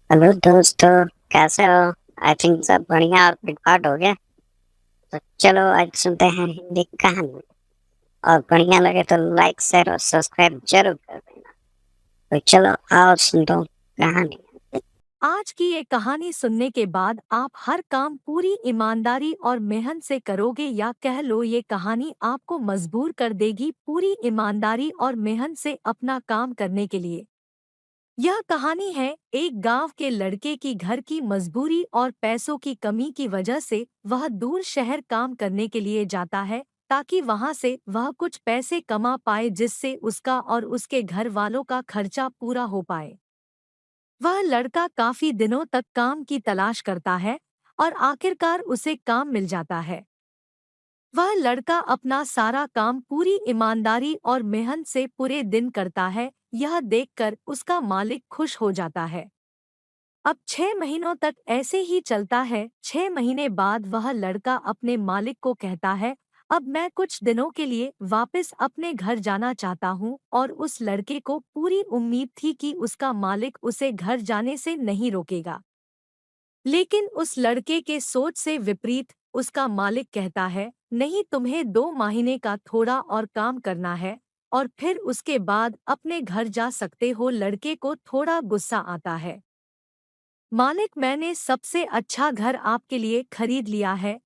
Hello दोस्तों, कैसे हो? आई थिंक सब बढ़िया और पिटपाट हो गया। तो चलो आज सुनते हैं हिंदी कहानी। और बढ़िया लगे तो लाइक शेयर और सब्सक्राइब जरूर कर देना। तो चलो आओ सुन दो कहानी। आज की ये कहानी सुनने के बाद आप हर काम पूरी ईमानदारी और मेहनत से करोगे या कह लो ये कहानी आपको मजबूर कर देगी पूरी ईमानदारी और मेहनत से अपना काम करने के लिए। यह कहानी है एक गांव के लड़के की घर की मजबूरी और पैसों की कमी की वजह से वह दूर शहर काम करने के लिए जाता है ताकि वहां से वह कुछ पैसे कमा पाए जिससे उसका और उसके घर वालों का खर्चा पूरा हो पाए। वह लड़का काफी दिनों तक काम की तलाश करता है और आखिरकार उसे काम मिल जाता है। वह लड़का अपना सारा काम पूरी ईमानदारी और मेहनत से पूरे दिन करता है। यह देखकर उसका मालिक खुश हो जाता है। अब 6 महीनों तक ऐसे ही चलता है। 6 महीने बाद वह लड़का अपने मालिक को कहता है, अब मैं कुछ दिनों के लिए वापस अपने घर जाना चाहता हूँ। और उस लड़के को पूरी उम्मीद थी कि उसका मालिक उसे घर जाने से नहीं रोकेगा। लेकिन उस लड़के के सोच से विपरीत उसका मालिक कहता है, नहीं, तुम्हें 2 महीने का थोड़ा और काम करना है और फिर उसके बाद अपने घर जा सकते हो। लड़के को थोड़ा गुस्सा आता है। मालिक, मैंने सबसे अच्छा घर आपके लिए खरीद लिया है।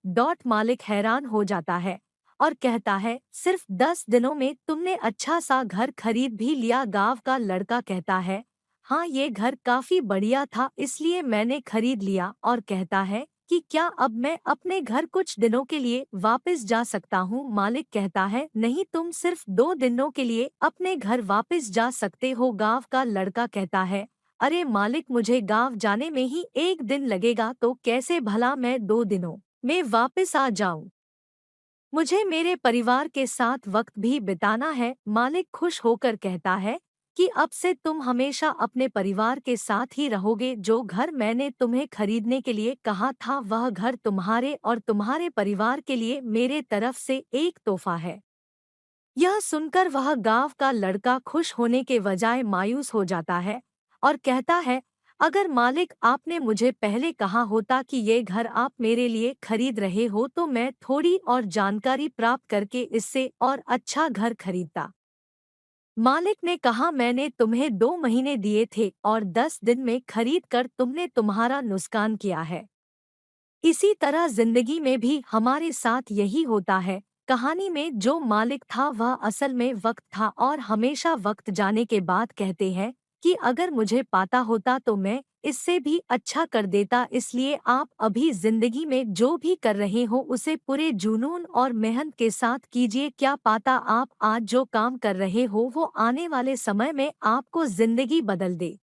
मालिक हैरान हो जाता है और कहता है, सिर्फ 10 दिनों में तुमने अच्छा सा घर खरीद भी लिया। गांव का लड़का कहता है, हाँ, ये घर काफी बढ़िया था इसलिए मैंने खरीद लिया। और कहता है कि क्या अब मैं अपने घर कुछ दिनों के लिए वापस जा सकता हूँ? मालिक कहता है, नहीं, तुम सिर्फ 2 दिनों के लिए अपने घर वापस जा सकते हो। गांव का लड़का कहता है, अरे मालिक, मुझे गांव जाने में ही 1 दिन लगेगा तो कैसे भला मैं 2 दिनों में वापस आ जाऊं? मुझे मेरे परिवार के साथ वक्त भी बिताना है। मालिक खुश होकर कहता है कि अब से तुम हमेशा अपने परिवार के साथ ही रहोगे। जो घर मैंने तुम्हें खरीदने के लिए कहा था वह घर तुम्हारे और तुम्हारे परिवार के लिए मेरे तरफ से एक तोहफा है। यह सुनकर वह गांव का लड़का खुश होने के बजाय मायूस हो जाता है और कहता है, अगर मालिक आपने मुझे पहले कहा होता कि ये घर आप मेरे लिए खरीद रहे हो तो मैं थोड़ी और जानकारी प्राप्त करके इससे और अच्छा घर खरीदता। मालिक ने कहा, मैंने तुम्हें 2 महीने दिए थे और 10 दिन में खरीद कर तुमने तुम्हारा नुकसान किया है। इसी तरह जिंदगी में भी हमारे साथ यही होता है। कहानी में जो मालिक था वह असल में वक्त था और हमेशा वक्त जाने के बाद कहते हैं कि अगर मुझे पाता होता तो मैं इससे भी अच्छा कर देता। इसलिए आप अभी जिंदगी में जो भी कर रहे हो उसे पूरे जुनून और मेहनत के साथ कीजिए। क्या पाता आप आज जो काम कर रहे हो वो आने वाले समय में आपको जिंदगी बदल दे।